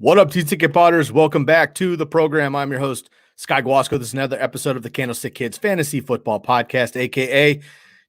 What up, TCK Potters? Welcome back to the program. I'm your host, Sky Guasco. This is another episode of the Candlestick Kids Fantasy Football Podcast, aka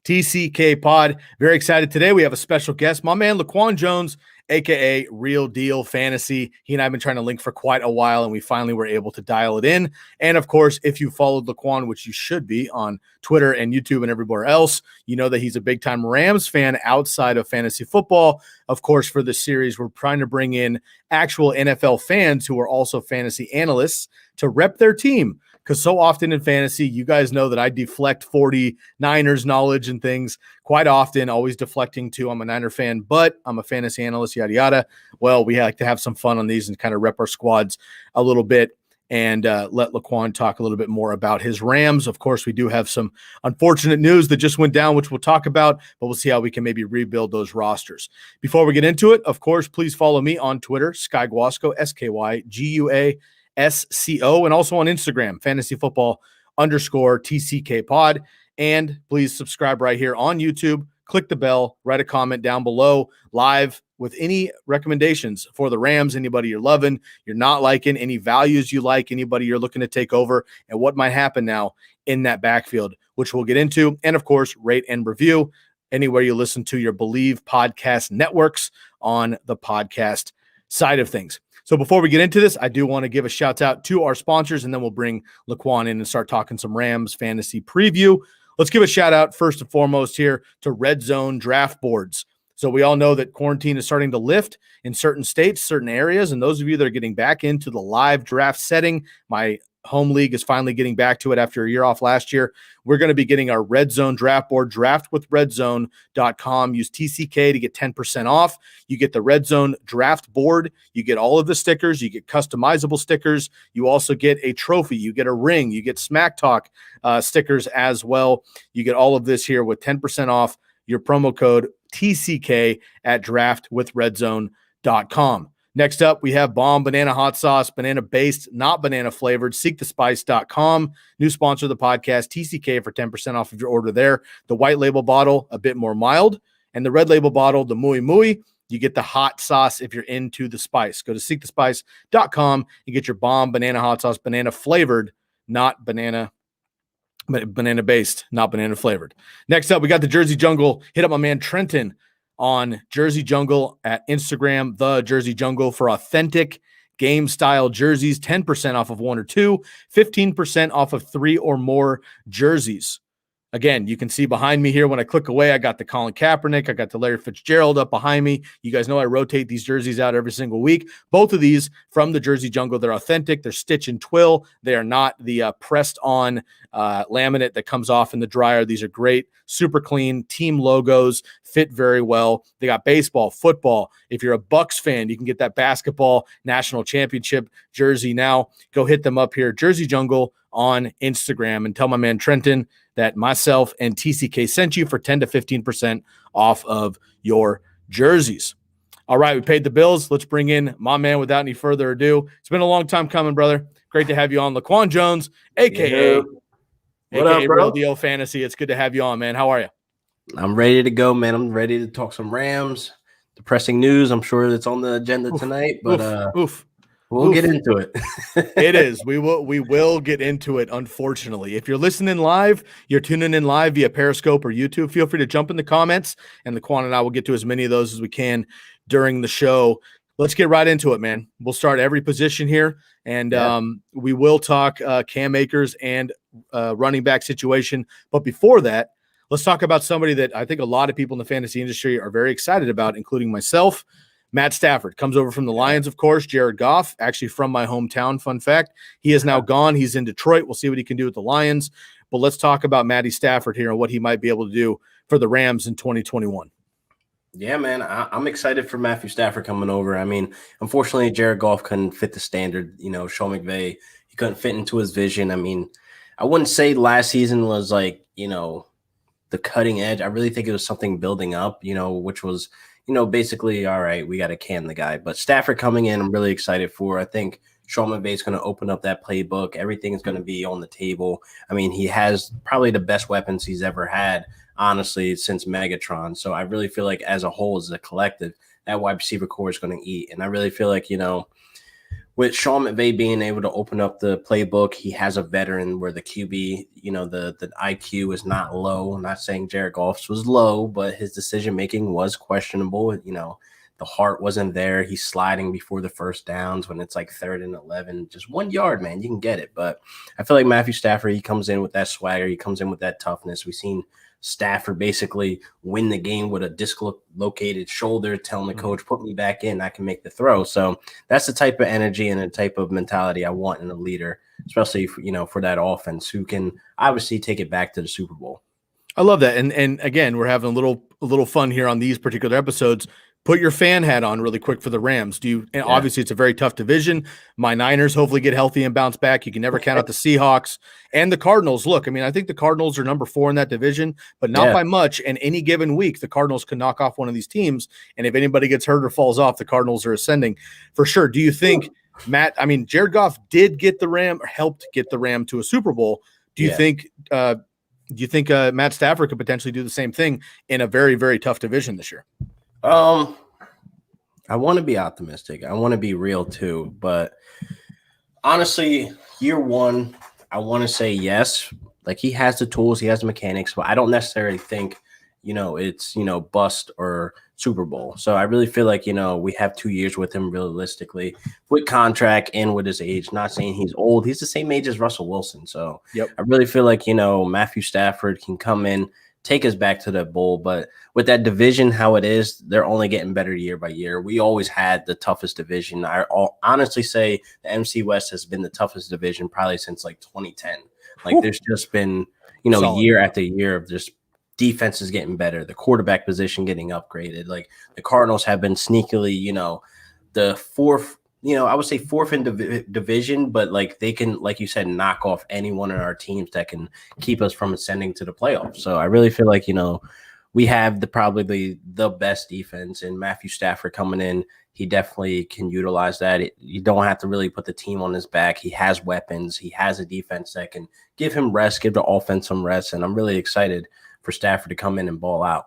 TCK Pod. Very excited today. We have a special guest, my man Laquan Jones, aka Real Deal Fantasy. He and I have been trying to link for quite a while, and we finally were able to dial it in. And of course, if you followed Laquan, which you should be on Twitter and YouTube and everywhere else, you know that he's a big-time Rams fan outside of fantasy football. Of course, for this series, we're trying to bring in actual NFL fans who are also fantasy analysts to rep their team. Because so often in fantasy, you guys know that I deflect 49ers knowledge and things quite often, always deflecting to I'm a Niner fan, but I'm a fantasy analyst, yada, yada. Well, we like to have some fun on these and kind of rep our squads a little bit and let Laquan talk a little bit more about his Rams. Of course, we do have some unfortunate news that just went down, which we'll talk about, but we'll see how we can maybe rebuild those rosters. Before we get into it, of course, please follow me on Twitter, Sky Guasco, SkyGuasco, and also on Instagram, fantasy football _TCK pod. And please subscribe right here on YouTube. Click the bell, write a comment down below live with any recommendations for the Rams, anybody you're loving, you're not liking, any values you like, anybody you're looking to take over, and what might happen now in that backfield, which we'll get into. And of course, rate and review anywhere you listen to your Believe podcast networks on the podcast side of things. So before we get into this, I do want to give a shout out to our sponsors, and then we'll bring Laquan in and start talking some Rams fantasy preview. Let's give a shout out first and foremost here to Red Zone Draft Boards. So we all know that quarantine is starting to lift in certain states, certain areas, and those of you that are getting back into the live draft setting, my home league is finally getting back to it after a year off last year. We're going to be getting our Red Zone Draft Board, draftwithredzone.com. Use TCK to get 10% off. You get the Red Zone Draft Board. You get all of the stickers. You get customizable stickers. You also get a trophy. You get a ring. You get Smack Talk stickers as well. You get all of this here with 10% off your promo code TCK at draftwithredzone.com. Next up, we have Bomb Banana Hot Sauce, banana-based, not banana-flavored, seekthespice.com. New sponsor of the podcast, TCK, for 10% off of your order there. The white label bottle, a bit more mild, and the red label bottle, the Muy Muy, you get the hot sauce if you're into the spice. Go to seekthespice.com and get your Bomb Banana Hot Sauce, banana-flavored, not banana but banana-based, not banana-flavored. Next up, we got the Jersey Jungle. Hit up my man Trenton on Jersey Jungle at Instagram, the Jersey Jungle, for authentic game-style jerseys, 10% off of 1 or 2, 15% off of 3 or more jerseys. Again, you can see behind me here when I click away, I got the Colin Kaepernick, I got the Larry Fitzgerald up behind me. You guys know I rotate these jerseys out every single week. Both of these from the Jersey Jungle, they're authentic. They're stitch and twill. They are not the pressed-on laminate that comes off in the dryer. These are great, super clean team logos, fit very well. They got baseball, football. If you're a Bucks fan, you can get that basketball national championship jersey now. Go hit them up here, Jersey Jungle, on Instagram, and tell my man Trenton that myself and TCK sent you for 10 to 15% off of your jerseys. All right, we paid the bills. Let's bring in my man without any further ado. It's been a long time coming, brother. Great to have you on. Laquan Jones, a.k.a. What up, bro? Real Deal Fantasy. It's good to have you on, man. How are you? I'm ready to go, man. I'm ready to talk some Rams. Depressing news. I'm sure it's on the agenda tonight, but we'll get into it. It is. We will get into it, unfortunately. If you're listening live, you're tuning in live via Periscope or YouTube, feel free to jump in the comments, and Laquan and I will get to as many of those as we can during the show. Let's get right into it, man. We'll start every position here, and we will talk Cam Akers and running back situation. But before that, let's talk about somebody that I think a lot of people in the fantasy industry are very excited about, including myself. Matt Stafford comes over from the Lions, of course. Jared Goff, actually from my hometown, fun fact. He is now gone. He's in Detroit. We'll see what he can do with the Lions. But let's talk about Matty Stafford here and what he might be able to do for the Rams in 2021. Yeah, man, I'm excited for Matthew Stafford coming over. I mean, unfortunately, Jared Goff couldn't fit the standard. Sean McVay, he couldn't fit into his vision. I mean, I wouldn't say last season was like, the cutting edge. I really think it was something building up, which was – basically, all right, we got to can the guy. But Stafford coming in, I'm really excited for. I think Sean McVay is going to open up that playbook. Everything is going to be on the table. I mean, he has probably the best weapons he's ever had, honestly, since Megatron. So I really feel like as a whole, as a collective, that wide receiver core is going to eat. And I really feel like, with Sean McVay being able to open up the playbook, he has a veteran where the QB, the IQ is not low. I'm not saying Jared Goff's was low, but his decision making was questionable. The heart wasn't there. He's sliding before the first downs when it's like 3rd and 11, just 1 yard, man. You can get it. But I feel like Matthew Stafford, he comes in with that swagger. He comes in with that toughness. We've seen Stafford basically win the game with a dislocated shoulder, telling the coach, put me back in, I can make the throw. So that's the type of energy and the type of mentality I want in a leader, especially for that offense who can obviously take it back to the Super Bowl. I love that. And again, we're having a little fun here on these particular episodes. Put your fan hat on really quick for the Rams. Obviously it's a very tough division. My Niners hopefully get healthy and bounce back. You can never count out the Seahawks and the Cardinals. Look, I think the Cardinals are number 4 in that division, but not by much. And any given week, the Cardinals can knock off one of these teams. And if anybody gets hurt or falls off, the Cardinals are ascending for sure. Do you think Matt, Jared Goff did get the Ram or helped get the Ram to a Super Bowl. Do you think Matt Stafford could potentially do the same thing in a very, very tough division this year? I want to be optimistic. I want to be real too, but honestly, year one, I want to say yes. Like he has the tools, he has the mechanics, but I don't necessarily think, it's, bust or Super Bowl. So I really feel like, we have 2 years with him realistically with contract and with his age, not saying he's old. He's the same age as Russell Wilson. So I really feel like, Matthew Stafford can come in, take us back to the bowl. But with that division, how it is, they're only getting better year by year. We always had the toughest division. I'll honestly say the NFC West has been the toughest division probably since like 2010. Like there's just been, Solid. Year after year of just defenses getting better, the quarterback position getting upgraded. Like the Cardinals have been sneakily, the fourth, I would say fourth in division, but like they can, like you said, knock off any one of our teams that can keep us from ascending to the playoffs. So I really feel like, we have probably the best defense, and Matthew Stafford coming in, he definitely can utilize that. You don't have to really put the team on his back. He has weapons. He has a defense that can give him rest, give the offense some rest. And I'm really excited for Stafford to come in and ball out.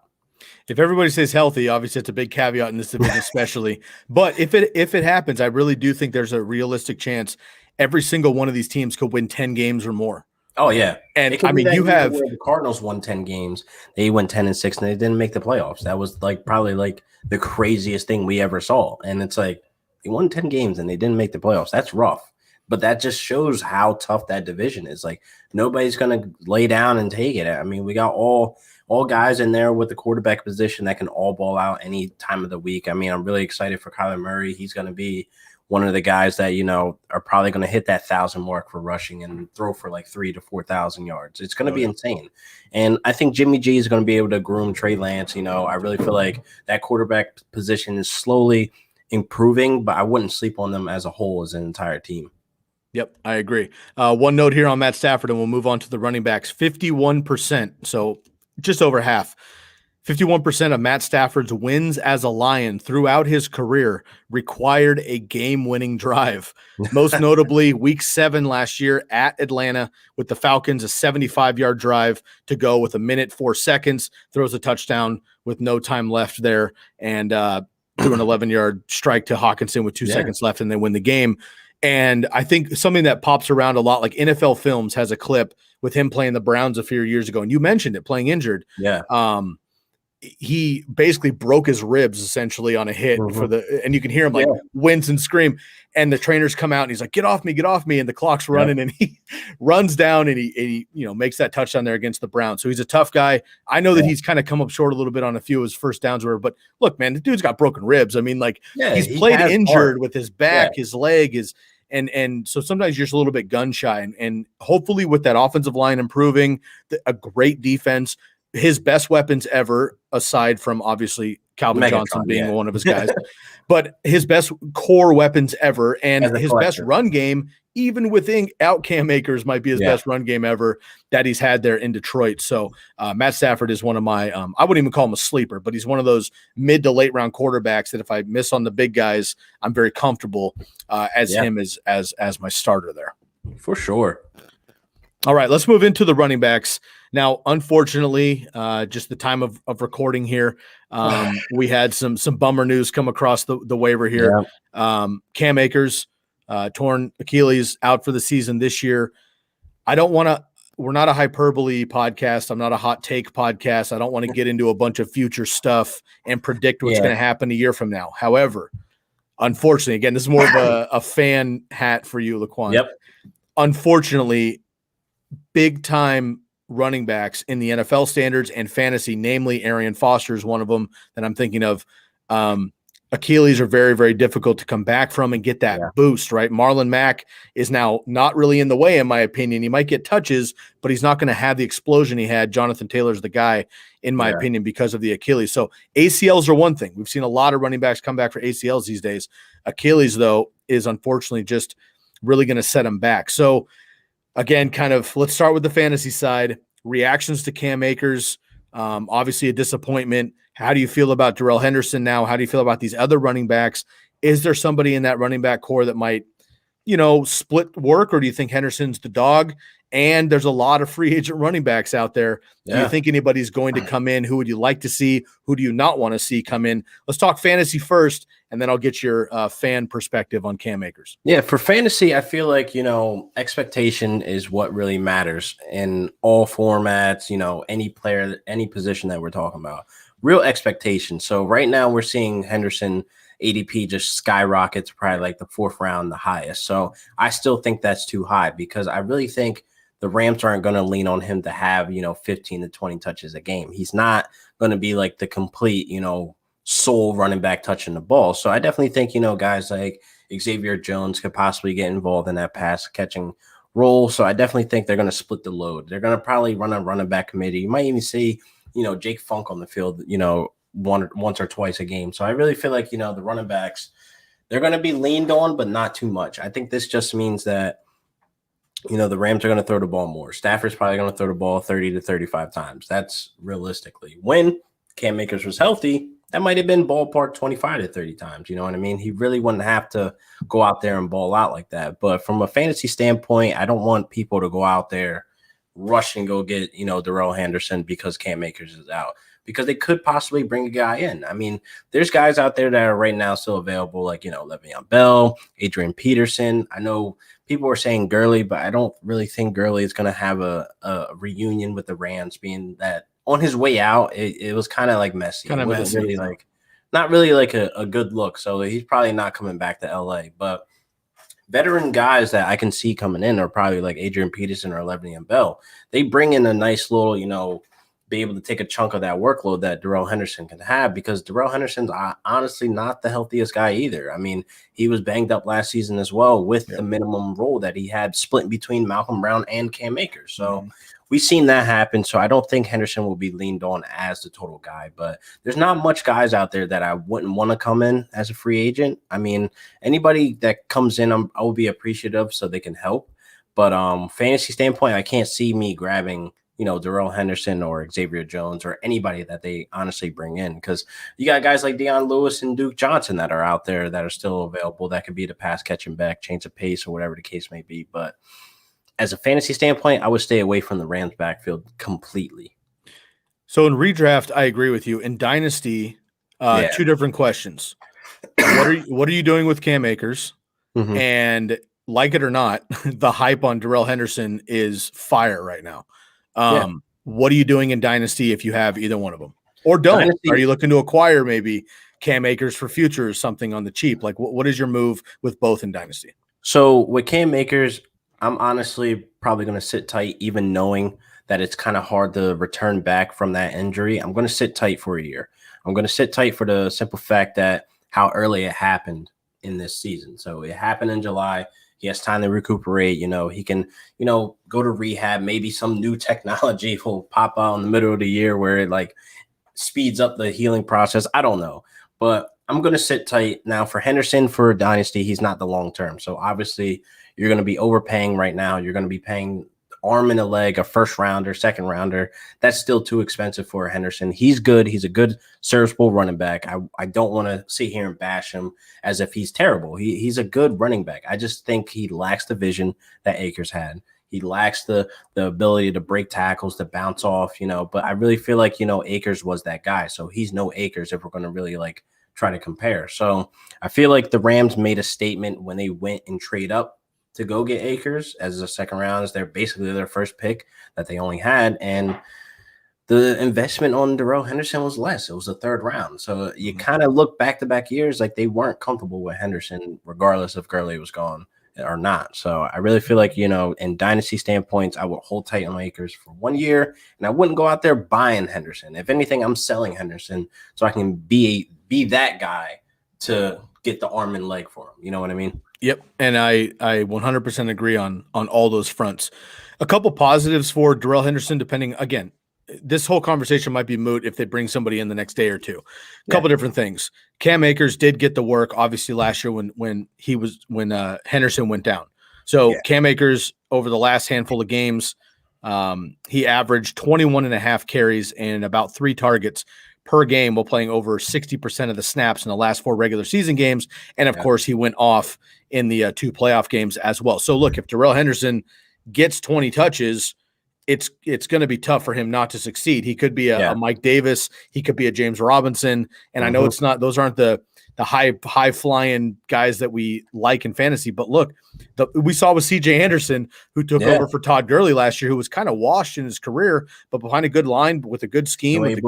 If everybody stays healthy, obviously it's a big caveat in this division, especially. But if it happens, I really do think there's a realistic chance every single one of these teams could win 10 games or more. Oh yeah, and you have the Cardinals won 10 games. They went 10-6, and they didn't make the playoffs. That was probably the craziest thing we ever saw. And it's like they won 10 games and they didn't make the playoffs. That's rough. But that just shows how tough that division is. Like nobody's gonna lay down and take it. We got all guys in there with the quarterback position that can all ball out any time of the week. I'm really excited for Kyler Murray. He's gonna be one of the guys that, are probably going to hit that 1,000 mark for rushing and throw for like 3,000 to 4,000 yards. It's going to be insane. And I think Jimmy G is going to be able to groom Trey Lance. I really feel like that quarterback position is slowly improving, but I wouldn't sleep on them as a whole, as an entire team. Yep, I agree. One note here on Matt Stafford, and we'll move on to the running backs. 51%, so just over half. 51% of Matt Stafford's wins as a Lion throughout his career required a game-winning drive. Most notably, Week 7 last year at Atlanta with the Falcons, a 75-yard drive to go with 1:04, throws a touchdown with no time left there, and threw an 11-yard strike to Hawkinson with 2 seconds left, and they win the game. And I think something that pops around a lot, like NFL Films has a clip with him playing the Browns a few years ago, and you mentioned it, playing injured. Yeah. He basically broke his ribs essentially on a hit and you can hear him wince and scream, and the trainers come out and he's like, get off me. And the clock's running and he runs down and he makes that touchdown there against the Browns. So he's a tough guy. I know that he's kind of come up short a little bit on a few of his first downs but look, man, the dude's got broken ribs. He's played injured with his back, his leg and so sometimes you're just a little bit gun shy, and hopefully with that offensive line improving, a great defense, his best weapons ever, aside from obviously Calvin Johnson being one of his guys, but his best core weapons ever, and his best run game, even without Cam Akers, might be his best run game ever that he's had there in Detroit. So Matt Stafford is one of my, I wouldn't even call him a sleeper, but he's one of those mid to late round quarterbacks that if I miss on the big guys, I'm very comfortable him as my starter there. For sure. All right, let's move into the running backs. Now, unfortunately, just the time of recording here, we had some bummer news come across the waiver here. Cam Akers, torn Achilles, out for the season this year. We're not a hyperbole podcast. I'm not a hot take podcast. I don't want to get into a bunch of future stuff and predict what's going to happen a year from now. However, unfortunately, again, this is more of a fan hat for you, Laquan. Yep. Unfortunately, big time running backs in the NFL standards and fantasy, namely Arian Foster is one of them that I'm thinking of. Achilles are very, very difficult to come back from and get that boost, right? Marlon Mack is now not really in the way, in my opinion. He might get touches, but he's not going to have the explosion he had. Jonathan Taylor's the guy, in my opinion, because of the Achilles. So ACLs are one thing. We've seen a lot of running backs come back for ACLs these days. Achilles, though, is unfortunately just really going to set him back. So, again, let's start with the fantasy side. Reactions to Cam Akers, obviously a disappointment. How do you feel about Darrell Henderson now? How do you feel about these other running backs? Is there somebody in that running back core that might, split work, or do you think Henderson's the dog? And there's a lot of free agent running backs out there. Do you think anybody's going to come in? Who would you like to see? Who do you not want to see come in? Let's talk fantasy first, and then I'll get your fan perspective on Cam Akers. Yeah, for fantasy, I feel like, expectation is what really matters in all formats, any player, any position that we're talking about. Real expectation. So right now we're seeing Henderson ADP just skyrockets, probably like the 4th round, the highest. So I still think that's too high, because I really think the Rams aren't going to lean on him to have, 15 to 20 touches a game. He's not going to be like the complete, sole running back touching the ball. So I definitely think, guys like Xavier Jones could possibly get involved in that pass catching role. So I definitely think they're going to split the load. They're going to probably run a running back committee. You might even see, Jake Funk on the field, once or twice a game. So I really feel like, the running backs, they're going to be leaned on, but not too much. I think this just means that, the Rams are going to throw the ball more. Stafford's probably going to throw the ball 30 to 35 times. That's realistically. When Cam Akers was healthy, that might have been ballpark 25 to 30 times. You know what I mean? He really wouldn't have to go out there and ball out like that. But from a fantasy standpoint, I don't want people to go out there, rush and go get, Darrell Henderson because Cam Akers is out, because they could possibly bring a guy in. I mean, there's guys out there that are right now still available, like, Le'Veon Bell, Adrian Peterson. I know people are saying Gurley, but I don't really think Gurley is going to have a reunion with the Rams, being that on his way out, it was kind of like messy. Kind of messy. Really not really like a good look. So he's probably not coming back to LA, but veteran guys that I can see coming in are probably like Adrian Peterson or Le'Veon Bell. They bring in a nice little, be able to take a chunk of that workload that Darrell Henderson can have, because Darrell Henderson's honestly not the healthiest guy either. I mean, he was banged up last season as well with the minimum role that he had split between Malcolm Brown and Cam Akers. So we've seen that happen. So I don't think Henderson will be leaned on as the total guy, but there's not much guys out there that I wouldn't want to come in as a free agent. I mean, anybody that comes in, I will be appreciative so they can help. But fantasy standpoint, I can't see me grabbing, Darrell Henderson or Xavier Jones or anybody that they honestly bring in, because you got guys like Deion Lewis and Duke Johnson that are out there that are still available that could be the pass catching back, change of pace, or whatever the case may be. But as a fantasy standpoint, I would stay away from the Rams backfield completely. So in redraft, I agree with you. In dynasty, two different questions. What are you doing with Cam Akers? Mm-hmm. And like it or not, the hype on Darrell Henderson is fire right now. What are you doing in dynasty if you have either one of them, or don't? Dynasty. Are you looking to acquire maybe Cam Akers for future or something on the cheap? Like what is your move with both in dynasty? So with Cam Akers, I'm honestly probably going to sit tight, even knowing that it's kind of hard to return back from that injury. I'm going to sit tight for a year. I'm going to sit tight for the simple fact that how early it happened in this season. So it happened in July. He has time to recuperate. He can, go to rehab. Maybe some new technology will pop out in the middle of the year where it like speeds up the healing process. I don't know, but I'm going to sit tight. Now for Henderson, for dynasty, he's not the long-term. So obviously you're going to be overpaying right now. You're going to be paying arm and a leg, a first rounder, second rounder. That's still too expensive for Henderson. He's good. He's a good serviceable running back. I don't want to sit here and bash him as if he's terrible. He's a good running back. I just think he lacks the vision that Akers had. He lacks the ability to break tackles, to bounce off, but I really feel like, Akers was that guy. So he's no Akers if we're going to really like try to compare. So I feel like the Rams made a statement when they went and trade up to go get Akers as a second round, as they're basically their first pick that they only had. And the investment on Darrell Henderson was less. It was the third round. So you kind of look back-to-back years like they weren't comfortable with Henderson, regardless if Gurley was gone or not. So I really feel like, in dynasty standpoints, I would hold tight on Akers for 1 year, and I wouldn't go out there buying Henderson. If anything, I'm selling Henderson so I can be that guy to get the arm and leg for him. You know what I mean? Yep. And I 100% agree on all those fronts. A couple positives for Darrell Henderson, depending, again, this whole conversation might be moot if they bring somebody in the next day or two. A couple different things. Cam Akers did get the work, obviously, last year when Henderson went down. So Cam Akers, over the last handful of games, he averaged 21.5 carries and about 3 targets per game while playing over 60% of the snaps in the last 4 regular season games. And, of course, he went off in the 2 playoff games as well. So, look, if Darrell Henderson gets 20 touches, it's going to be tough for him not to succeed. He could be a Mike Davis. He could be a James Robinson. And I know those aren't the high flying guys that we like in fantasy. But look, we saw with CJ Anderson, who took over for Todd Gurley last year, who was kind of washed in his career, but behind a good line with a good scheme, with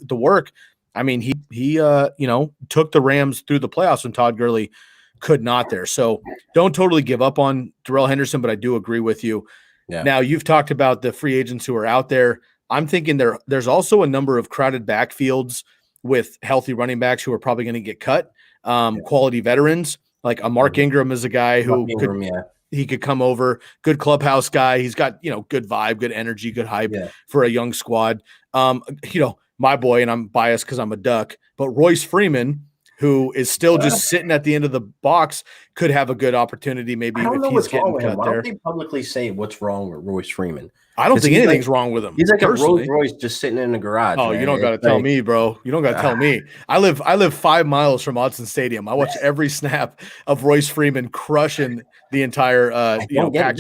the work. I mean, he took the Rams through the playoffs when Todd Gurley could not there. So don't totally give up on Darrell Henderson, but I do agree with you. Yeah. Now, you've talked about the free agents who are out there. I'm thinking there's also a number of crowded backfields with healthy running backs who are probably going to get cut. Quality veterans, like a Mark Ingram is a guy who could come over. Good clubhouse guy. He's got, good vibe, good energy, good hype for a young squad. My boy, and I'm biased because I'm a Duck, but Royce Freeman, who is still just sitting at the end of the box, could have a good opportunity. Maybe if he's getting cut Why there. don't they publicly say what's wrong with Royce Freeman? I don't think anything's wrong with him. He's like personally. A Rolls Royce just sitting in the garage. Oh, man. You don't got to tell me, bro. You don't got to tell me. I live 5 miles from Autzen Stadium. I watch every snap of Royce Freeman crushing the entire Pac-12.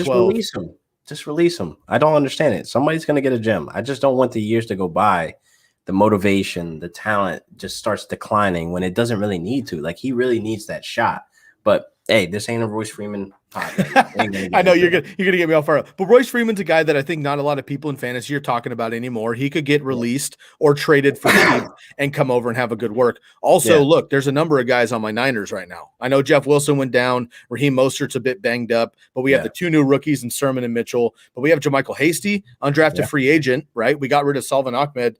Just release him. I don't understand it. Somebody's going to get a gem. I just don't want the years to go by. The motivation, the talent just starts declining when it doesn't really need to. Like, he really needs that shot. But hey, this ain't a Royce Freeman podcast. I know you're gonna get me off far, but Royce Freeman's a guy that I think not a lot of people in fantasy are talking about anymore. He could get released or traded for cheap and come over and have a good work. Also, look, there's a number of guys on my Niners right now. I know Jeff Wilson went down, Raheem Mostert's a bit banged up, but we have the 2 new rookies in Sermon and Mitchell. But we have JaMychal Hasty, undrafted free agent, right? We got rid of Salvin Ahmed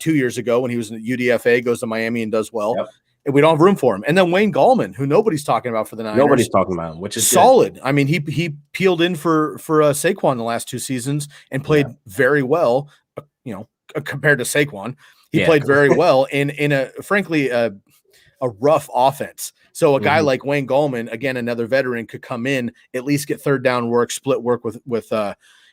2 years ago when he was in the UDFA, goes to Miami and does well. And we don't have room for him. And then Wayne Gallman, who nobody's talking about for the Niners. Nobody's talking about him, which is solid. Good. I mean, he peeled in for Saquon the last 2 seasons and played very well, compared to Saquon. He played very well in a frankly a rough offense. So a guy like Wayne Gallman, again, another veteran, could come in, at least get third down work, split work with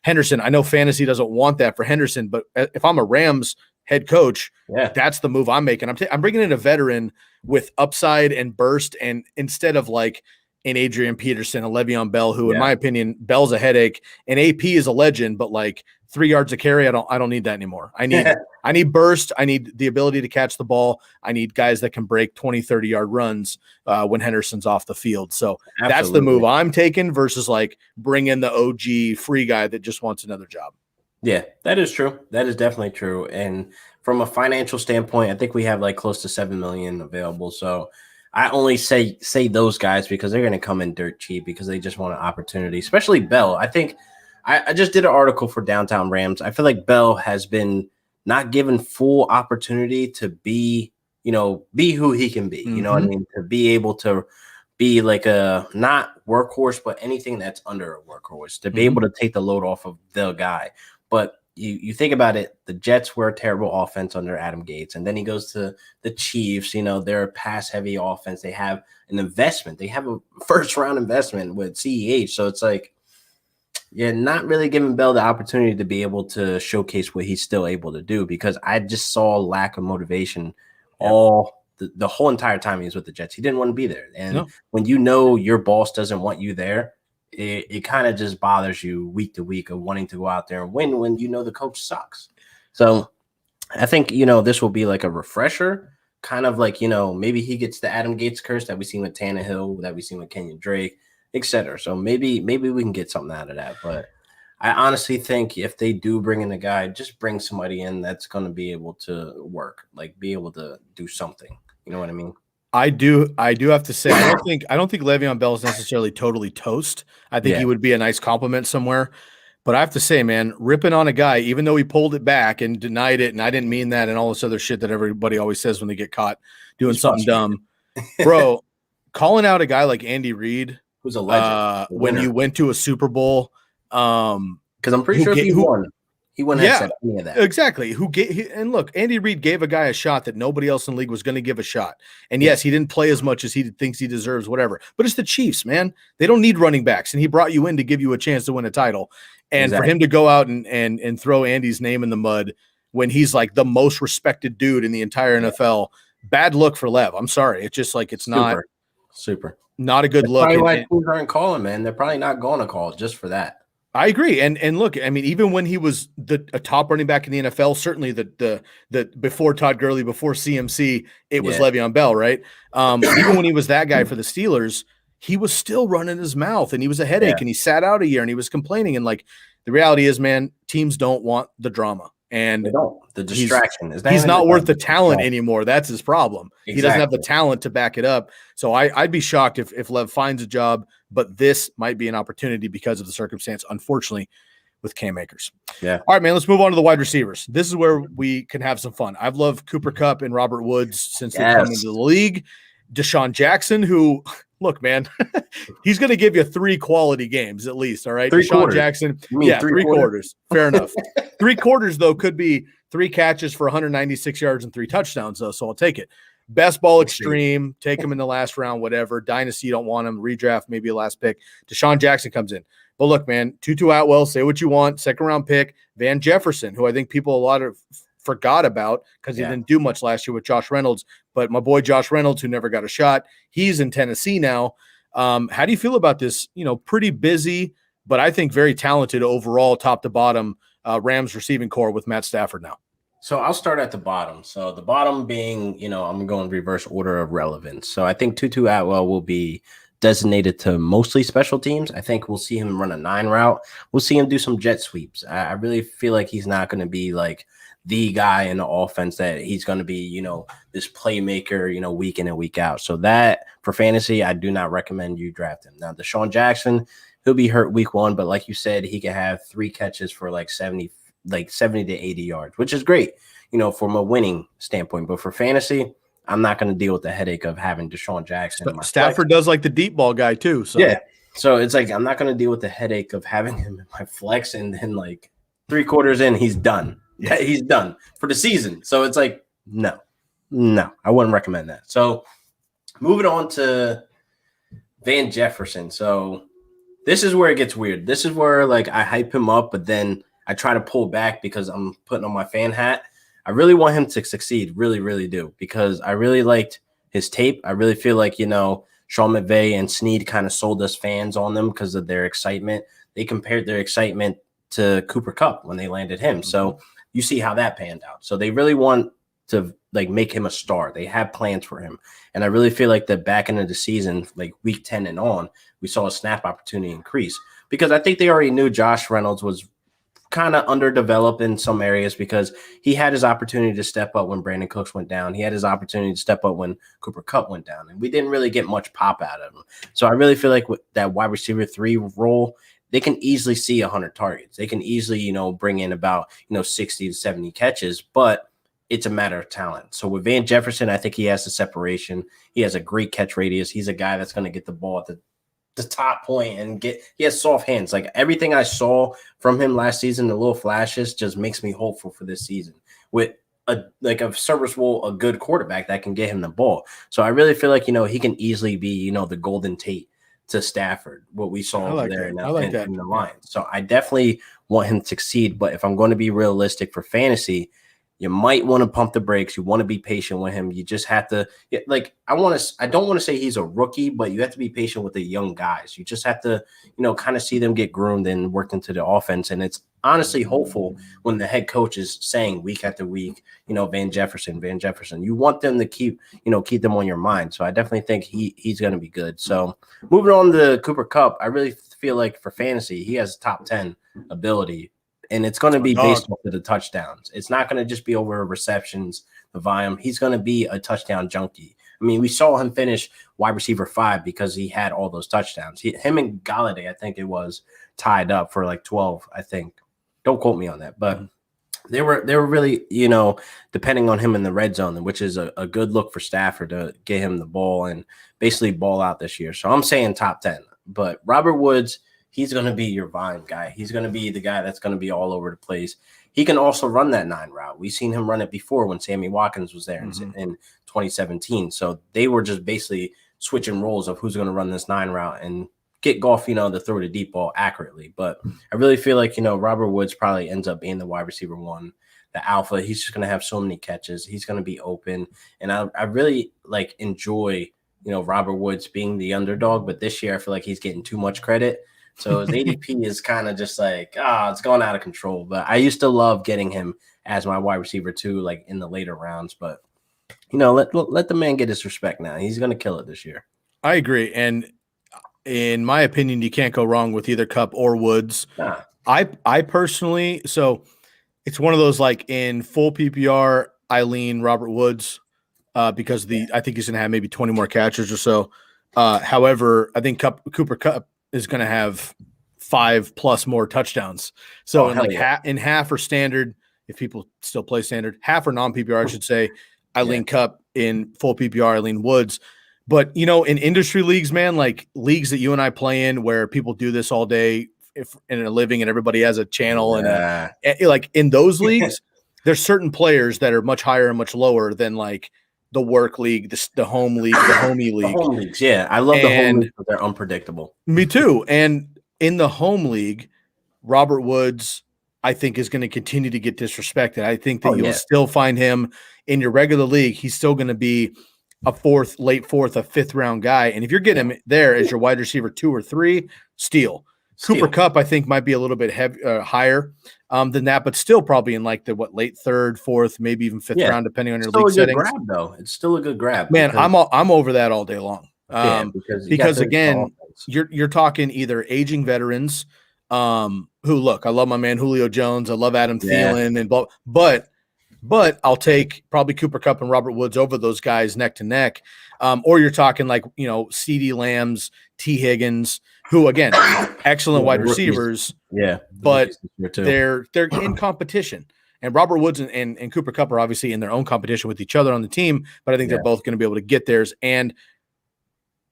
Henderson. I know fantasy doesn't want that for Henderson, but if I'm a Rams head coach, that's the move I'm making. I'm bringing in a veteran with upside and burst, and instead of like an Adrian Peterson, a Le'Veon Bell, who in my opinion, Bell's a headache, and AP is a legend, but like 3 yards a carry, I don't need that anymore. I need burst. I need the ability to catch the ball. I need guys that can break 20, 30-yard runs when Henderson's off the field. So that's the move I'm taking versus like bring in the OG free guy that just wants another job. Yeah, that is true. That is definitely true. And from a financial standpoint, I think we have like close to $7 million available. So I only say those guys because they're going to come in dirt cheap because they just want an opportunity, especially Bell. I think I just did an article for Downtown Rams. I feel like Bell has been not given full opportunity to be who he can be. You know what I mean? To be able to be like a not workhorse, but anything that's under a workhorse, to be able to take the load off of the guy. But you think about it, the Jets were a terrible offense under Adam Gates, and then he goes to the Chiefs. They're a pass-heavy offense. They have an investment. They have a first-round investment with CEH. So it's like, not really giving Bell the opportunity to be able to showcase what he's still able to do, because I just saw lack of motivation all the whole entire time he was with the Jets. He didn't want to be there. And when your boss doesn't want you there, it kind of just bothers you week to week of wanting to go out there and win when the coach sucks. So I think, this will be like a refresher kind of like, maybe he gets the Adam Gates curse that we seen with Tannehill, that we seen with Kenyon Drake, etc. So maybe we can get something out of that. But I honestly think if they do bring in a guy, just bring somebody in that's going to be able to work, like be able to do something. You know what I mean? I do have to say, I don't think Le'Veon Bell is necessarily totally toast. I think he would be a nice compliment somewhere. But I have to say, man, ripping on a guy, even though he pulled it back and denied it, and I didn't mean that, and all this other shit that everybody always says when they get caught doing something dumb. Bro, calling out a guy like Andy Reid, who's a legend, when you went to a Super Bowl, because I'm pretty sure he wouldn't have said any of that. Exactly. And look, Andy Reid gave a guy a shot that nobody else in the league was going to give a shot. And yes, he didn't play as much as he thinks he deserves, whatever. But it's the Chiefs, man. They don't need running backs, and he brought you in to give you a chance to win a title. And for him to go out and throw Andy's name in the mud when he's like the most respected dude in the entire NFL, bad look for Lev. I'm sorry. It's just like it's not not a good look. Probably why teams aren't calling, man. They're probably not going to call just for that. I agree. And look, I mean, even when he was a top running back in the NFL, certainly the before Todd Gurley, before CMC, it was Le'Veon Bell, right? Even when he was that guy for the Steelers, he was still running his mouth and he was a headache and he sat out a year and he was complaining. And like the reality is, man, teams don't want the drama. And they don't. The distraction he's not worth the talent anymore. That's his problem. Exactly. He doesn't have the talent to back it up. So I'd be shocked if Lev finds a job, but this might be an opportunity because of the circumstance, unfortunately, with Cam Akers. Yeah. All right, man, let's move on to the wide receivers. This is where we can have some fun. I've loved Cooper Kupp and Robert Woods since they've come into the league. Deshaun Jackson, who – look, man, he's going to give you 3 quality games at least, all right? Deshaun Jackson, 3 quarters. Fair enough. 3 quarters, though, could be 3 catches for 196 yards and 3 touchdowns, though, so I'll take it. Best ball extreme, take him in the last round, whatever. Dynasty, you don't want him. Redraft, maybe a last pick. Deshaun Jackson comes in. But look, man, Tutu Atwell, say what you want, second-round pick. Van Jefferson, who I think people forgot about because he didn't do much last year with Josh Reynolds. But my boy Josh Reynolds, who never got a shot, he's in Tennessee now. How do you feel about this, pretty busy, but I think very talented overall, top to bottom, Rams receiving core with Matt Stafford now? So I'll start at the bottom. So the bottom being, I'm going reverse order of relevance. So I think Tutu Atwell will be designated to mostly special teams. I think we'll see him run a 9 route. We'll see him do some jet sweeps. I really feel like he's not going to be like the guy in the offense that he's going to be, this playmaker, week in and week out. So that for fantasy, I do not recommend you draft him. Now, Deshaun Jackson, he'll be hurt week 1, but like you said, he can have 3 catches for like 70 to 80 yards, which is great, from a winning standpoint. But for fantasy, I'm not going to deal with the headache of having Deshaun Jackson. Stafford does like the deep ball guy too. So yeah. So it's like, I'm not going to deal with the headache of having him in my flex and then like 3 quarters in, he's done. Yeah, he's done for the season. So it's like, no, I wouldn't recommend that. So moving on to Van Jefferson. So this is where it gets weird. This is where like I hype him up, but then I try to pull back because I'm putting on my fan hat. I really want him to succeed, really, really do, because I really liked his tape. I really feel like, Sean McVay and Snead kind of sold us fans on them because of their excitement. They compared their excitement to Cooper Kupp when they landed him. So you see how that panned out. So they really want to like make him a star. They have plans for him. And I really feel like the back end of the season, like week 10 and on, we saw a snap opportunity increase because I think they already knew Josh Reynolds was kind of underdeveloped in some areas because he had his opportunity to step up when Brandon Cooks went down. He had his opportunity to step up when Cooper Kupp went down, and we didn't really get much pop out of him. So I really feel like with that wide receiver 3 role, they can easily see 100 targets. They can easily, bring in about, 60 to 70 catches, but it's a matter of talent. So with Van Jefferson, I think he has the separation. He has a great catch radius. He's a guy that's going to get the ball at the top point and he has soft hands. Like everything I saw from him last season, the little flashes just makes me hopeful for this season with a serviceable, a good quarterback that can get him the ball. So I really feel like, he can easily be, the Golden Tate to Stafford, what we saw over there in the Lions. So I definitely want him to succeed. But if I'm going to be realistic for fantasy, you might want to pump the brakes. You want to be patient with him. You just have to I don't want to say he's a rookie, but you have to be patient with the young guys. You just have to, kind of see them get groomed and worked into the offense. And it's honestly hopeful when the head coach is saying week after week, Van Jefferson. You want them to keep them on your mind. So I definitely think he's going to be good. So moving on to Cooper Kupp, I really feel like for fantasy, he has top 10 ability. And it's going to be based off of the touchdowns. It's not going to just be over receptions, the volume. He's going to be a touchdown junkie. I mean, we saw him finish wide receiver 5 because he had all those touchdowns. Him and Galladay, I think it was, tied up for like 12, I think. Don't quote me on that. But they were really, depending on him in the red zone, which is a good look for Stafford to get him the ball and basically ball out this year. So I'm saying top 10. But Robert Woods, he's going to be your Vine guy. He's going to be the guy that's going to be all over the place. He can also run that 9 route. We've seen him run it before when Sammy Watkins was there in 2017. So they were just basically switching roles of who's going to run this 9 route and get Goff, to throw the deep ball accurately. But I really feel like, Robert Woods probably ends up being the wide receiver 1, the alpha. He's just going to have so many catches. He's going to be open. And I really enjoy, Robert Woods being the underdog. But this year I feel like he's getting too much credit. So his ADP is kind of just it's going out of control. But I used to love getting him as my wide receiver 2, in the later rounds. But, let the man get his respect now. He's going to kill it this year. I agree. And in my opinion, you can't go wrong with either Kupp or Woods. Nah. I personally, so it's one of those in full PPR, I lean Robert Woods because I think he's going to have maybe 20 more catches or so. However, I think Cooper Kupp is going to have 5+ more touchdowns. So in half or standard, if people still play standard, half or non-PPR, I should say, I lean Kupp. In full PPR, I lean Woods. But, in industry leagues, man, leagues that you and I play in where people do this all day in a living and everybody has a channel and in those leagues, there's certain players that are much higher and much lower than the work league, the home league, the homie league. The home leagues, yeah. I love the home leagues, but they're unpredictable. Me too. And in the home league, Robert Woods, I think, is going to continue to get disrespected. I think that you'll still find him in your regular league. He's still going to be a late fourth, a 5th round guy. And if you're getting him there as your wide receiver 2 or 3, steal. Cooper Kupp, I think, might be a little bit higher than that, but still probably in late 3rd, 4th, maybe even 5th round, depending on your league settings. Grab, though. It's still a good grab. Man, I'm over that all day long. Because again, you're talking either aging veterans, who look, I love my man Julio Jones, I love Adam Thielen, and but I'll take probably Cooper Kupp and Robert Woods over those guys neck to neck. Or you're talking CeeDee Lambs, T. Higgins, who again, excellent wide receivers. Yeah, but they're in competition. And Robert Woods and Cooper Kupp are obviously in their own competition with each other on the team, but I think they're both going to be able to get theirs. And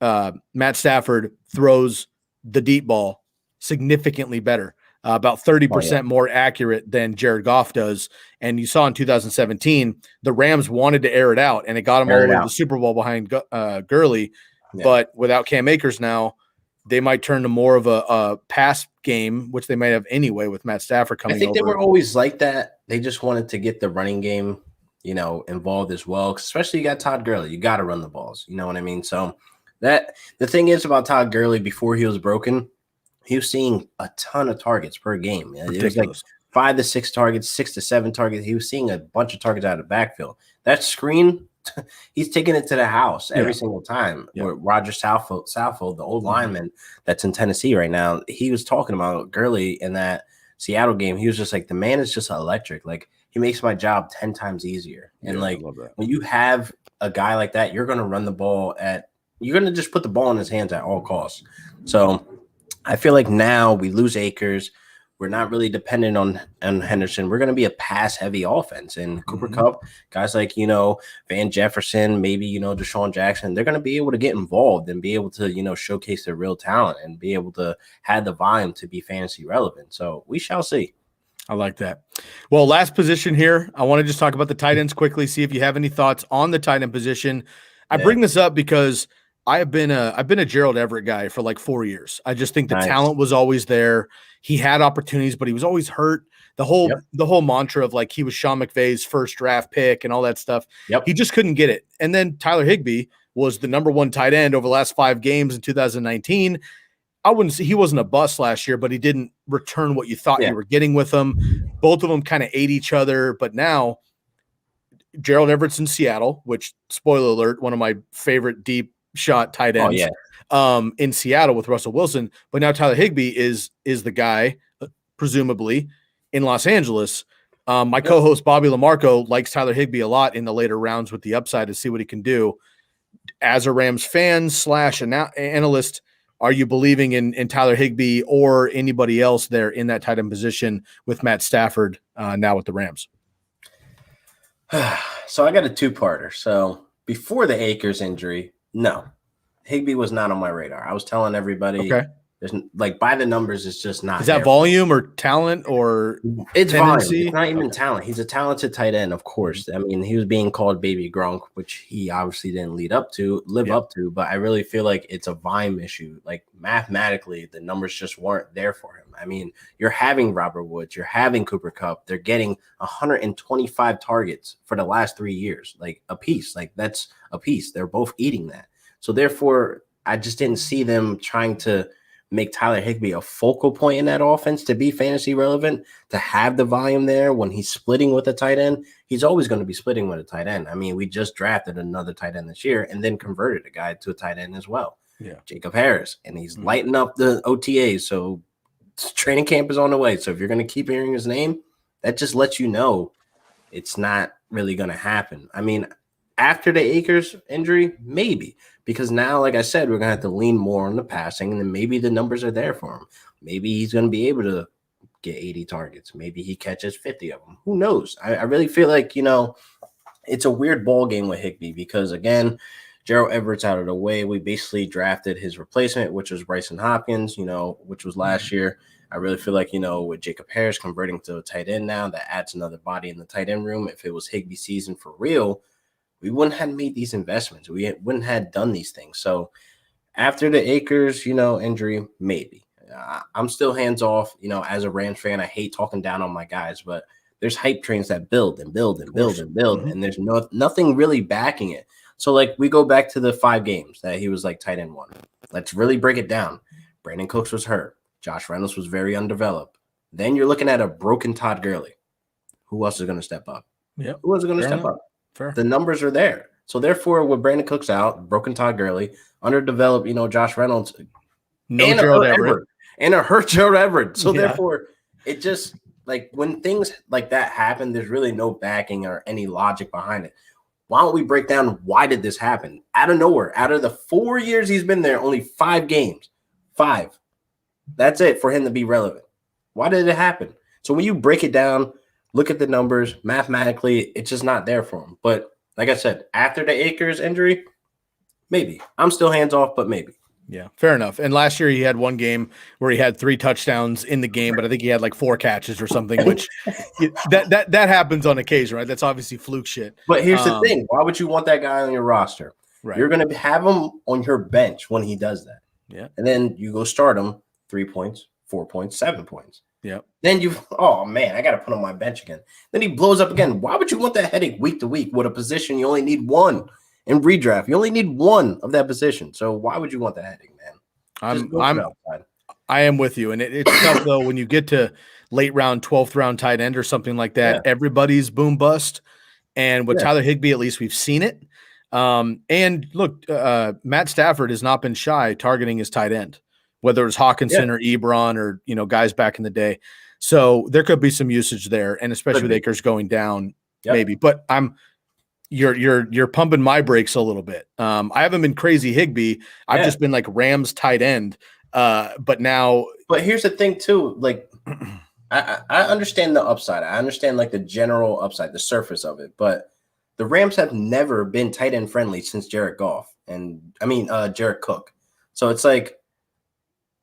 Matt Stafford throws the deep ball significantly better, about 30% more accurate than Jared Goff does. And you saw in 2017, the Rams wanted to air it out, and it got them all the way to the Super Bowl behind Gurley. Yeah. But without Cam Akers now, they might turn to more of a pass game, which they might have anyway with Matt Stafford coming over. I think they were always like that. They just wanted to get the running game, involved as well. Especially you got Todd Gurley. You got to run the balls. You know what I mean? So the thing is about Todd Gurley, before he was broken, he was seeing a ton of targets per game. Ridiculous. It was 5 to 6 targets, 6 to 7 targets. He was seeing a bunch of targets out of the backfield. That screen, he's taking it to the house every single time. Yeah. Roger Southfield, the old lineman that's in Tennessee right now, he was talking about Gurley in that Seattle game. He was just like, the man is just electric. He makes my job 10 times easier. And when you have a guy like that, you're going to run the ball you're going to just put the ball in his hands at all costs. So I feel like now we lose Akers. We're not really dependent on Henderson. We're going to be a pass-heavy offense. And Cooper Kupp, guys like, Van Jefferson, maybe, Deshaun Jackson, they're going to be able to get involved and be able to, showcase their real talent and be able to have the volume to be fantasy relevant. So we shall see. I like that. Well, last position here. I want to just talk about the tight ends quickly, see if you have any thoughts on the tight end position. I bring this up because I've been a Gerald Everett guy for 4 years. I just think the talent was always there. He had opportunities, but he was always hurt. the whole mantra of like he was Sean McVay's first draft pick and all that stuff. Yep. He just couldn't get it. And then Tyler Higbee was the number 1 tight end over the last 5 games in 2019. I wouldn't say he wasn't a bust last year, but he didn't return what you thought you were getting with him. Both of them kind of ate each other, but now Gerald Everett's in Seattle, which, spoiler alert, one of my favorite deep shot tight ends in Seattle with Russell Wilson. But now Tyler Higbee is the guy, presumably, in Los Angeles. My co-host Bobby Lamarco likes Tyler Higbee a lot in the later rounds with the upside to see what he can do. As a Rams fan / analyst, are you believing in Tyler Higbee or anybody else there in that tight end position with Matt Stafford now with the Rams? So I got a 2-parter. So before the Akers injury, no, Higbee was not on my radar. I was telling everybody, there's like by the numbers, it's just not. Is that volume or talent or it's tendency? Volume? It's not even talent. He's a talented tight end, of course. I mean, he was being called Baby Gronk, which he obviously didn't live up to. But I really feel like it's a volume issue. Like mathematically, the numbers just weren't there for him. I mean, you're having Robert Woods, you're having Cooper Kupp. They're getting 125 targets for the last 3 years, like a piece. Like that's a piece. They're both eating that. So therefore, I just didn't see them trying to make Tyler Higbee a focal point in that offense to be fantasy relevant, to have the volume there when he's splitting with a tight end. He's always going to be splitting with a tight end. I mean, we just drafted another tight end this year and then converted a guy to a tight end as well. Jacob Harris, and he's lighting up the OTAs. So training camp is on the way. So if you're going to keep hearing his name, that just lets you know it's not really going to happen. I mean, after the Akers injury, maybe. Because now, like I said, we're going to have to lean more on the passing, and then maybe the numbers are there for him. Maybe he's going to be able to get 80 targets. Maybe he catches 50 of them. Who knows? I really feel like, it's a weird ball game with Higbee because, again, Gerald Everett's out of the way. We basically drafted his replacement, which was Bryson Hopkins, which was last year. I really feel like, with Jacob Harris converting to a tight end now, that adds another body in the tight end room. If it was Higbee season for real, we wouldn't have made these investments. We wouldn't have done these things. So after the Akers, injury, maybe. I'm still hands off. As a Rams fan, I hate talking down on my guys, but there's hype trains that build and build and build and build, and there's nothing really backing it. So, like, we go back to the 5 games that he was, like, tight end 1. Let's really break it down. Brandon Cooks was hurt. Josh Reynolds was very undeveloped. Then you're looking at a broken Todd Gurley. Who else is going to step up? Who else is going to step up? Fair. The numbers are there. So therefore, with Brandon Cooks out, broken Todd Gurley, underdeveloped, Josh Reynolds, no Gerald Everett, and a hurt Gerald Everett. So therefore, it just like when things like that happen, there's really no backing or any logic behind it. Why don't we break down why did this happen? Out of nowhere, out of the 4 years he's been there, only 5 games. 5. That's it for him to be relevant. Why did it happen? So when you break it down, look at the numbers. Mathematically, it's just not there for him. But like I said, after the Akers injury, maybe. I'm still hands off, but maybe. Yeah, fair enough. And last year he had one game where he had 3 touchdowns in the game, but I think he had like 4 catches or something, which that happens on occasion, right? That's obviously fluke shit. But here's the thing. Why would you want that guy on your roster? Right. You're going to have him on your bench when he does that. Yeah. And then you go start him 3 points, 4 points, 7 points. Yeah. Then oh man, I got to put him on my bench again. Then he blows up again. Why would you want that headache week to week with a position you only need 1 in redraft? You only need 1 of that position. So why would you want that headache, man? I am with you. And it's tough though when you get to late round, 12th round tight end or something like that. Everybody's boom bust. And with Tyler Higbee, at least we've seen it. And look, Matt Stafford has not been shy targeting his tight end, whether it's Hawkinson or Ebron or, guys back in the day. So there could be some usage there, and especially with Akers going down, maybe. But you're pumping my brakes a little bit. I haven't been crazy Higbee. I've just been like Rams tight end. But here's the thing too. Like I understand the upside. I understand like the general upside, the surface of it. But the Rams have never been tight end friendly since Jared Cook. So it's like,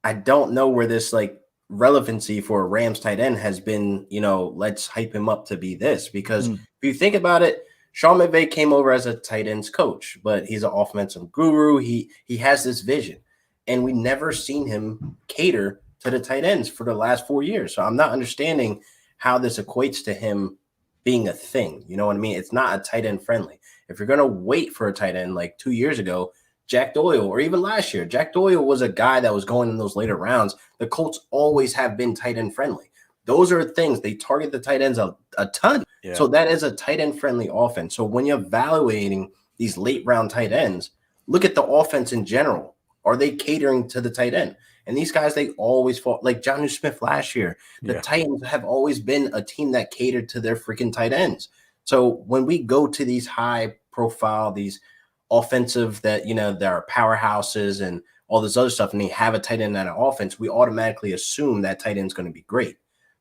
I don't know where this like relevancy for a Rams tight end has been, let's hype him up to be this, because if you think about it, Sean McVay came over as a tight ends coach, but he's an offensive guru. He has this vision, and we never seen him cater to the tight ends for the last 4 years. So I'm not understanding how this equates to him being a thing. You know what I mean? It's not a tight end friendly. If you're going to wait for a tight end like 2 years ago, Jack Doyle, or even last year, Jack Doyle was a guy that was going in those later rounds. The Colts always have been tight end friendly. Those are things they target the tight ends a ton. Yeah. So that is a tight end friendly offense. So when you're evaluating these late round tight ends, look at the offense in general. Are they catering to the tight end? And these guys, they always fall like Jonnu Smith last year. The Titans have always been a team that catered to their freaking tight ends. So when we go to these high profile, these offensive that, there are powerhouses and all this other stuff, and they have a tight end on an offense, we automatically assume that tight end is going to be great.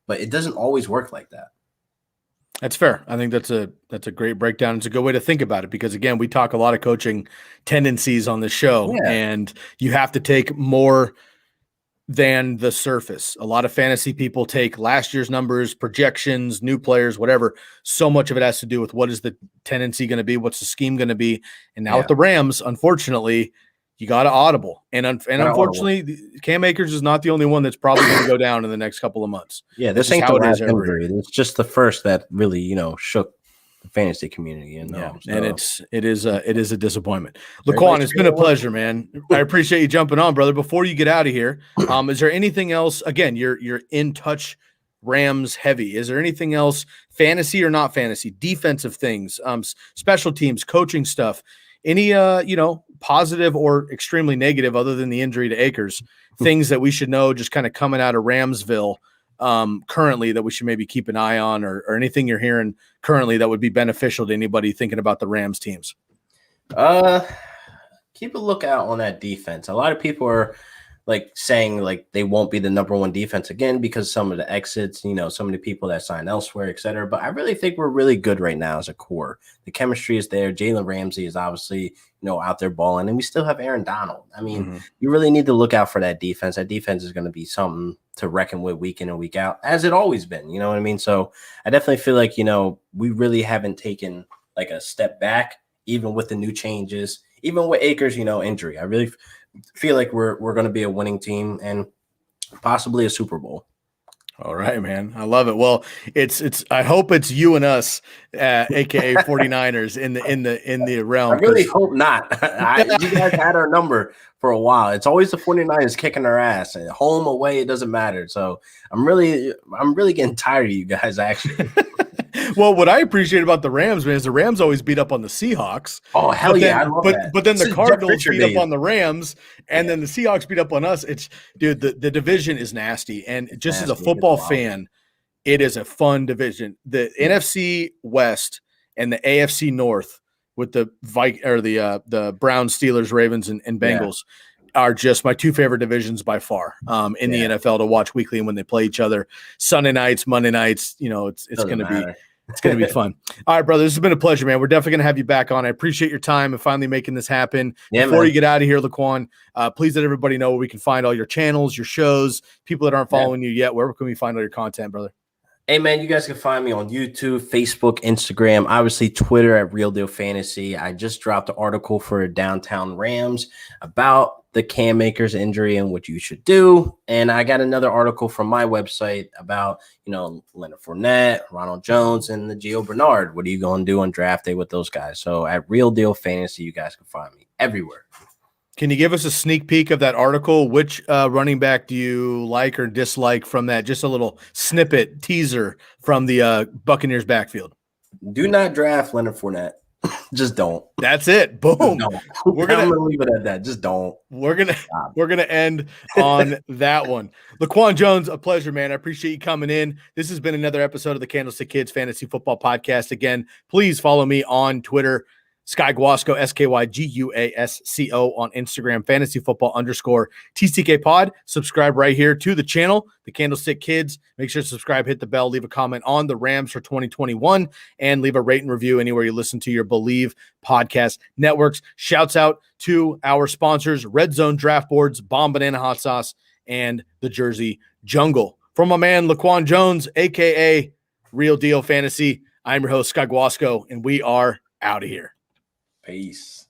But it doesn't always work like that. That's fair. I think that's a great breakdown. It's a good way to think about it because, again, we talk a lot of coaching tendencies on the show, and you have to take more than the surface. A lot of fantasy people take last year's numbers, projections, new players, whatever. So much of it has to do with what is the tendency going to be, what's the scheme going to be. And now with the Rams, unfortunately, you got to audible. And unfortunately, Cam Akers is not the only one that's probably going to go down in the next couple of months. Yeah, this ain't the last injury. It's just the first that really, shook the fantasy community. And it is a disappointment. Laquan, it's been a pleasure, man. I appreciate you jumping on, brother. Before you get out of here, is there anything else? Again, you're in touch Rams heavy. Is there anything else, fantasy or not fantasy, defensive things, special teams, coaching stuff? Any, positive or extremely negative, other than the injury to Akers, things that we should know just kind of coming out of Ramsville currently that we should maybe keep an eye on, or anything you're hearing currently that would be beneficial to anybody thinking about the Rams teams? Keep a lookout on that defense. A lot of people are saying they won't be the number one defense again because some of the exits, some of the people that sign elsewhere, et cetera. But I really think we're really good right now as a core. The chemistry is there. Jalen Ramsey is obviously, out there balling, and we still have Aaron Donald. I mean, you really need to look out for that defense. That defense is going to be something to reckon with week in and week out, as it always been. You know what I mean? So I definitely feel like, we really haven't taken a step back, even with the new changes, even with Akers, injury. I really feel like we're going to be a winning team and possibly a Super Bowl. All right, man. I love it. Well, I hope it's you and us, aka 49ers in the realm. I really hope not. You guys had our number for a while. It's always the 49ers kicking our ass, and home, away, it doesn't matter. So I'm really getting tired of you guys, actually. Well, what I appreciate about the Rams, man, is the Rams always beat up on the Seahawks. Oh, hell yeah. I love that. But then the Cardinals beat up on the Rams, and then the Seahawks beat up on us. The division is nasty. And just as a football fan, it is a fun division. The NFC West and the AFC North with the Browns, Steelers, Ravens, and Bengals are just my two favorite divisions by far in the NFL to watch weekly, and when they play each other Sunday nights, Monday nights, it's going to be. It's going to be fun. All right, brother. This has been a pleasure, man. We're definitely going to have you back on. I appreciate your time and finally making this happen. Before you get out of here, Laquan, please let everybody know where we can find all your channels, your shows, people that aren't following you yet. Where can we find all your content, brother? Hey, man, you guys can find me on YouTube, Facebook, Instagram, obviously Twitter at Real Deal Fantasy. I just dropped an article for Downtown Rams about the Cam Akers injury and what you should do. And I got another article from my website about, Leonard Fournette, Ronald Jones, and the Gio Bernard. What are you going to do on draft day with those guys? So at Real Deal Fantasy, you guys can find me everywhere. Can you give us a sneak peek of that article? Which running back do you like or dislike from that? Just a little snippet teaser from the Buccaneers backfield. Do not draft Leonard Fournette. Just don't. That's it. Boom. We're gonna leave it at that. Just don't. We're gonna end on that one. Laquan Jones, a pleasure, man. I appreciate you coming in. This has been another episode of the Candlestick Kids Fantasy Football Podcast. Again, please follow me on Twitter. Sky Guasco, SkyGuasco on Instagram, fantasy football _TCK pod. Subscribe right here to the channel, the Candlestick Kids. Make sure to subscribe, hit the bell, leave a comment on the Rams for 2021, and leave a rate and review anywhere you listen to your Believe podcast networks. Shouts out to our sponsors, Red Zone Draft Boards, Bomb Banana Hot Sauce, and the Jersey Jungle. From my man, Laquan Jones, a.k.a. Real Deal Fantasy, I'm your host, Sky Guasco, and we are out of here. Peace.